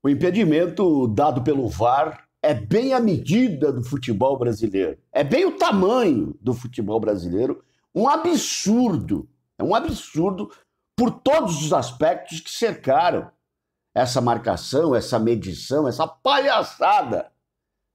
O impedimento dado pelo VAR é bem a medida do futebol brasileiro. É bem o tamanho do futebol brasileiro. Um absurdo. É um absurdo por todos os aspectos que cercaram essa marcação, essa medição, essa palhaçada.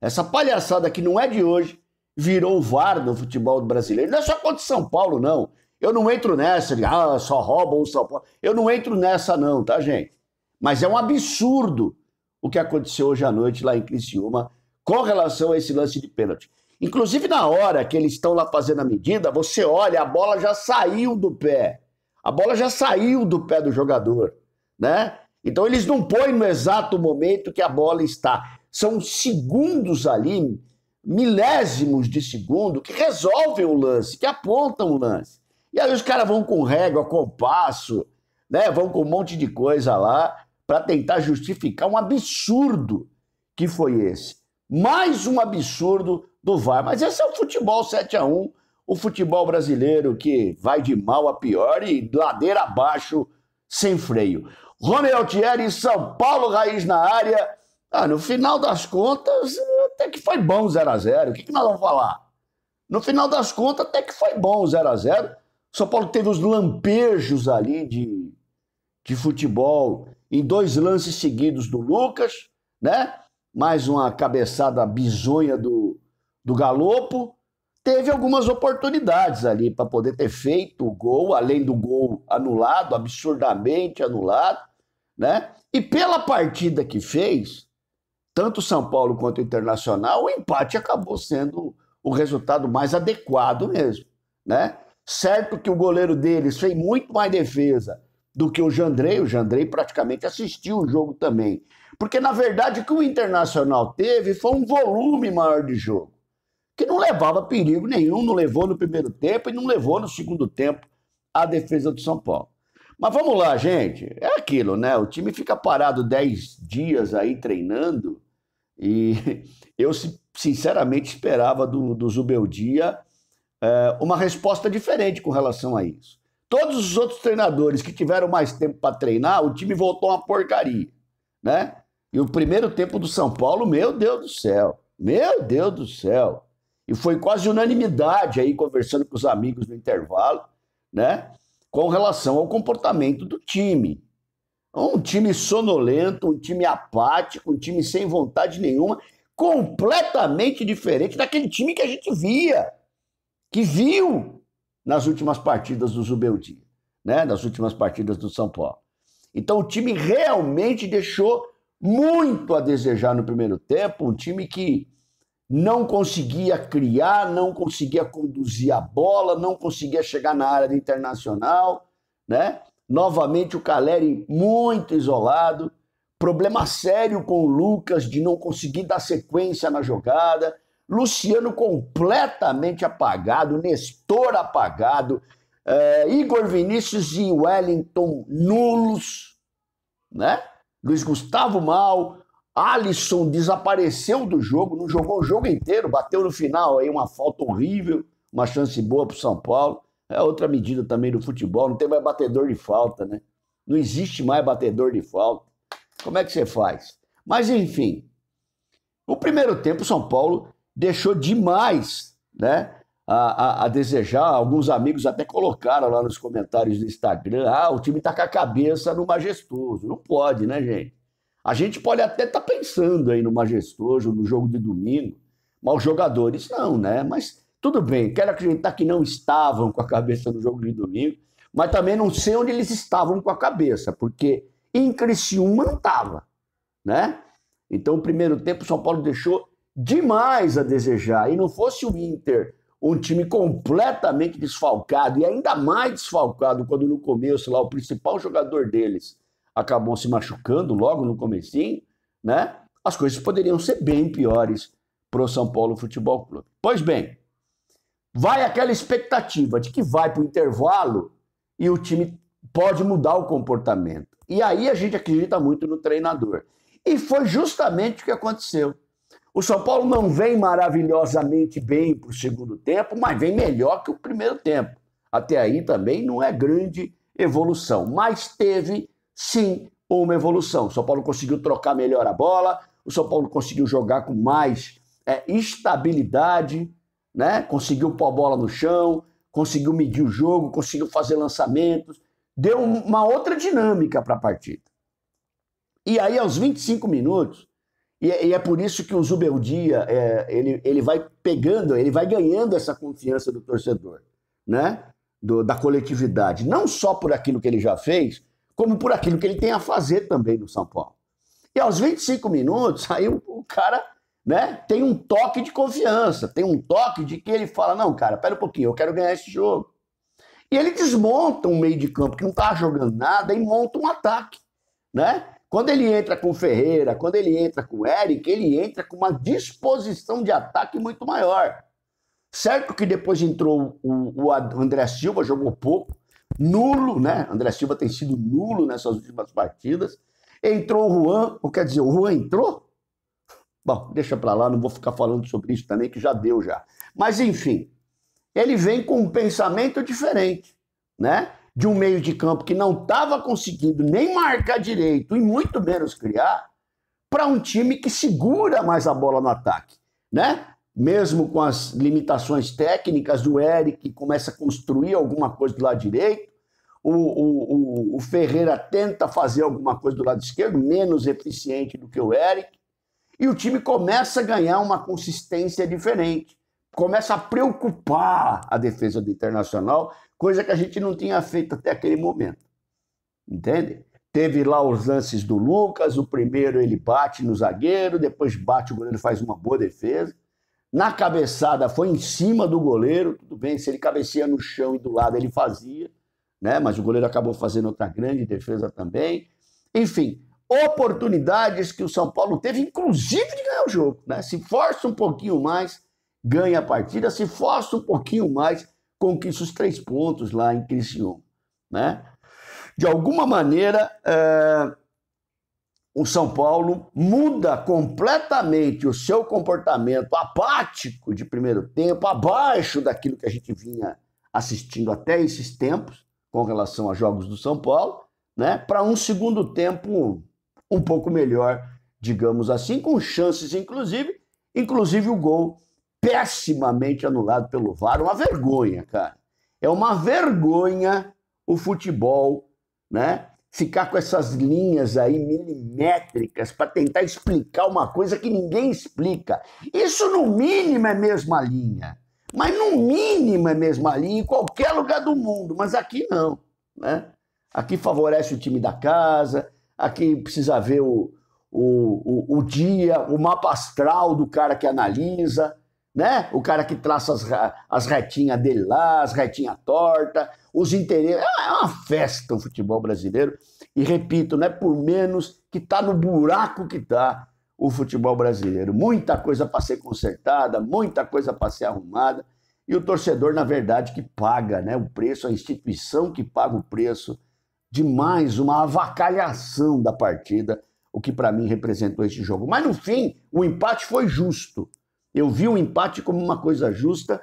Essa palhaçada que não é de hoje virou o VAR no futebol brasileiro. Não é só contra São Paulo, não. Eu não entro nessa de, só roubam o São Paulo. Eu não entro nessa não, tá, gente? Mas é um absurdo o que aconteceu hoje à noite lá em Criciúma com relação a esse lance de pênalti. Inclusive, na hora que eles estão lá fazendo a medida, você olha, a bola já saiu do pé. A bola já saiu do pé do jogador, né? Então, eles não põem no exato momento que a bola está. São segundos ali, milésimos de segundo, que resolvem o lance, que apontam o lance. E aí os caras vão com régua, compasso, né? Vão com um monte de coisa lá para tentar justificar um absurdo que foi esse. Mais um absurdo do VAR. Mas esse é o futebol 7-1, o futebol brasileiro que vai de mal a pior e ladeira abaixo sem freio. Rony Altieri, São Paulo, Raiz na área. No final das contas, até que foi bom 0-0. O que nós vamos falar? No final das contas, até que foi bom 0-0. São Paulo teve os lampejos ali de futebol em dois lances seguidos do Lucas, né? Mais uma cabeçada bizonha do Galopo. Teve algumas oportunidades ali para poder ter feito o gol, além do gol anulado, absurdamente anulado, né? E pela partida que fez, tanto São Paulo quanto o Internacional, o empate acabou sendo o resultado mais adequado mesmo, né? Certo que o goleiro deles fez muito mais defesa do que o Jandrei praticamente assistiu o jogo também. Porque, na verdade, o que o Internacional teve foi um volume maior de jogo, que não levava perigo nenhum, não levou no primeiro tempo e não levou no segundo tempo a defesa do São Paulo. Mas vamos lá, gente, é aquilo, né? O time fica parado 10 dias aí treinando e eu, sinceramente, esperava do Zubeldia uma resposta diferente com relação a isso. Todos os outros treinadores que tiveram mais tempo para treinar, o time voltou uma porcaria, né? E o primeiro tempo do São Paulo, meu Deus do céu, e foi quase unanimidade aí, conversando com os amigos no intervalo, né? Com relação ao comportamento do time. Um time sonolento, um time apático, um time sem vontade nenhuma, completamente diferente daquele time que a gente viu nas últimas partidas do Zubeldia, né? Nas últimas partidas do São Paulo. Então o time realmente deixou muito a desejar no primeiro tempo, um time que não conseguia criar, não conseguia conduzir a bola, não conseguia chegar na área do Internacional, né? Novamente o Caleri muito isolado, problema sério com o Lucas de não conseguir dar sequência na jogada, Luciano completamente apagado, Nestor apagado, Igor Vinícius e Wellington nulos, né? Luiz Gustavo mal, Alisson desapareceu do jogo, não jogou o jogo inteiro, bateu no final aí uma falta horrível, uma chance boa para o São Paulo. É outra medida também do futebol, não tem mais batedor de falta, né? Não existe mais batedor de falta. Como é que você faz? Mas enfim, no primeiro tempo o São Paulo deixou demais, né, a desejar. Alguns amigos até colocaram lá nos comentários do Instagram, o time tá com a cabeça no Majestoso. Não pode, né, gente? A gente pode até estar pensando aí no Majestoso, no jogo de domingo, mas os jogadores não, né? Mas tudo bem, quero acreditar que não estavam com a cabeça no jogo de domingo, mas também não sei onde eles estavam com a cabeça, porque em Criciúma não estava, né? Então, o primeiro tempo, o São Paulo deixou demais a desejar. E não fosse o Inter um time completamente desfalcado, e ainda mais desfalcado quando no começo lá o principal jogador deles acabou se machucando logo no comecinho, né? As coisas poderiam ser bem piores para o São Paulo Futebol Clube. Pois bem, vai aquela expectativa de que vai para o intervalo e o time pode mudar o comportamento. E aí a gente acredita muito no treinador. E foi justamente o que aconteceu. O São Paulo não vem maravilhosamente bem para o segundo tempo, mas vem melhor que o primeiro tempo. Até aí também não é grande evolução, mas teve, sim, uma evolução. O São Paulo conseguiu trocar melhor a bola, o São Paulo conseguiu jogar com mais estabilidade, né? Conseguiu pôr a bola no chão, conseguiu medir o jogo, conseguiu fazer lançamentos, deu uma outra dinâmica para a partida. E aí, aos 25 minutos, e é por isso que o Zubeldia, ele vai pegando, ele vai ganhando essa confiança do torcedor, né? Da coletividade, não só por aquilo que ele já fez, como por aquilo que ele tem a fazer também no São Paulo. E aos 25 minutos, aí o cara, né, tem um toque de confiança, tem um toque de que ele fala, não, cara, pera um pouquinho, eu quero ganhar esse jogo. E ele desmonta um meio de campo que não está jogando nada e monta um ataque, né? Quando ele entra com o Ferreira, quando ele entra com o Eric, ele entra com uma disposição de ataque muito maior. Certo que depois entrou o André Silva, jogou pouco, nulo, né? André Silva tem sido nulo nessas últimas partidas. Entrou o Juan, ou quer dizer, o Juan entrou? Bom, deixa pra lá, não vou ficar falando sobre isso também, que já deu já. Mas, enfim, ele vem com um pensamento diferente, né? De um meio de campo que não estava conseguindo nem marcar direito e muito menos criar, para um time que segura mais a bola no ataque, né? Mesmo com as limitações técnicas do Eric, que começa a construir alguma coisa do lado direito, o Ferreira tenta fazer alguma coisa do lado esquerdo, menos eficiente do que o Eric, e o time começa a ganhar uma consistência diferente, começa a preocupar a defesa do Internacional, coisa que a gente não tinha feito até aquele momento, entende? Teve lá os lances do Lucas, o primeiro ele bate no zagueiro, depois bate o goleiro, faz uma boa defesa. Na cabeçada foi em cima do goleiro, tudo bem, se ele cabeceia no chão e do lado ele fazia, né? Mas o goleiro acabou fazendo outra grande defesa também. Enfim, oportunidades que o São Paulo teve, inclusive de ganhar o jogo, né? Se força um pouquinho mais, ganha a partida, se força um pouquinho mais, conquista os 3 pontos lá em Criciúma, né? De alguma maneira, o São Paulo muda completamente o seu comportamento apático de primeiro tempo, abaixo daquilo que a gente vinha assistindo até esses tempos, com relação a jogos do São Paulo, né, para um segundo tempo um pouco melhor, digamos assim, com chances, inclusive o gol pessimamente anulado pelo VAR, uma vergonha, cara. É uma vergonha o futebol, né? Ficar com essas linhas aí milimétricas para tentar explicar uma coisa que ninguém explica. Isso, no mínimo, é mesma linha. Mas, no mínimo, é mesma linha em qualquer lugar do mundo. Mas aqui não, né? Aqui favorece o time da casa, aqui precisa ver o dia, o mapa astral do cara que analisa, né? O cara que traça as retinhas dele lá, as retinhas tortas, os interesses. É uma festa o futebol brasileiro. E repito, não é por menos que está no buraco que está o futebol brasileiro. Muita coisa para ser consertada, muita coisa para ser arrumada. E o torcedor, na verdade, que paga, né, o preço, a instituição que paga o preço de mais uma avacalhação da partida, o que para mim representou esse jogo. Mas no fim, o empate foi justo. Eu vi o empate como uma coisa justa.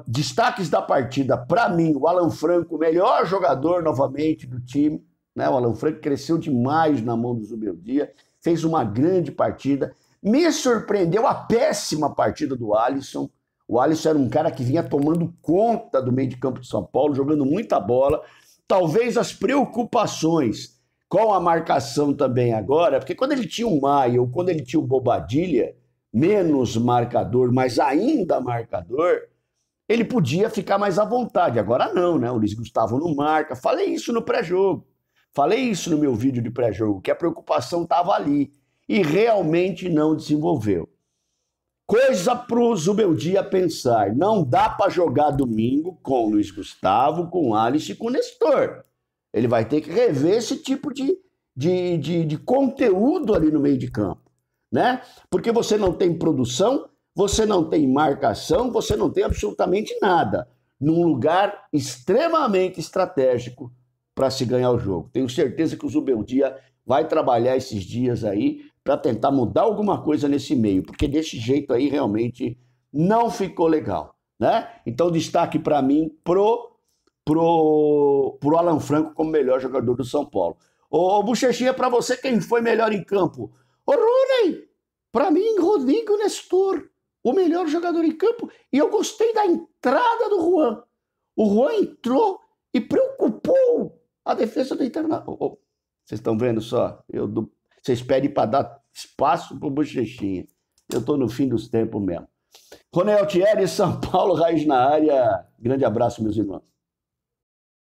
Destaques da partida, para mim, o Alan Franco, o melhor jogador novamente do time, né? O Alan Franco cresceu demais na mão do Zubeldia, fez uma grande partida. Me surpreendeu a péssima partida do Alisson. O Alisson era um cara que vinha tomando conta do meio de campo de São Paulo, jogando muita bola. Talvez as preocupações com a marcação também agora, porque quando ele tinha o Maia ou quando ele tinha o Bobadilha, menos marcador, mas ainda marcador, ele podia ficar mais à vontade. Agora não, né? O Luiz Gustavo não marca. Falei isso no pré-jogo. Falei isso no meu vídeo de pré-jogo, que a preocupação estava ali e realmente não desenvolveu. Coisa para o Zubeldia pensar. Não dá para jogar domingo com o Luiz Gustavo, com o Alisson e com o Nestor. Ele vai ter que rever esse tipo de conteúdo ali no meio de campo, né? Porque você não tem produção, você não tem marcação, você não tem absolutamente nada num lugar extremamente estratégico para se ganhar o jogo. Tenho certeza que o Zubeldia vai trabalhar esses dias aí para tentar mudar alguma coisa nesse meio, porque desse jeito aí realmente não ficou legal, né? Então destaque para mim pro Alan Franco como melhor jogador do São Paulo. Ô, Bochechinha, para você, quem foi melhor em campo? Ô, Rooney, para mim, Rodrigo Nestor, o melhor jogador em campo. E eu gostei da entrada do Juan. O Juan entrou e preocupou a defesa do Internacional. Vocês estão vendo só? Vocês pedem para dar espaço para o Bochechinha. Eu estou no fim dos tempos mesmo. Ronel Thierry, São Paulo, Raiz na área. Grande abraço, meus irmãos.